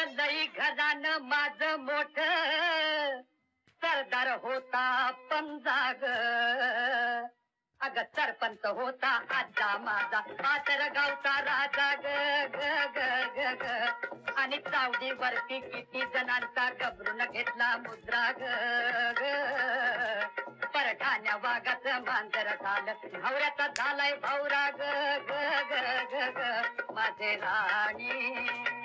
लई घरान माझ मोठ सरदार होता पंजाग अग सरपंच होता आजा माझा पातर गावचा राजा ग ग ग ग ग आणि चावडीवरती किती जणांचा घबरून घेतला मुद्रा ग ग परठाण्या वाघाचं मांजर झालं भावऱ्याचा झालाय भावरा ग ग ग ग ग माझे राणी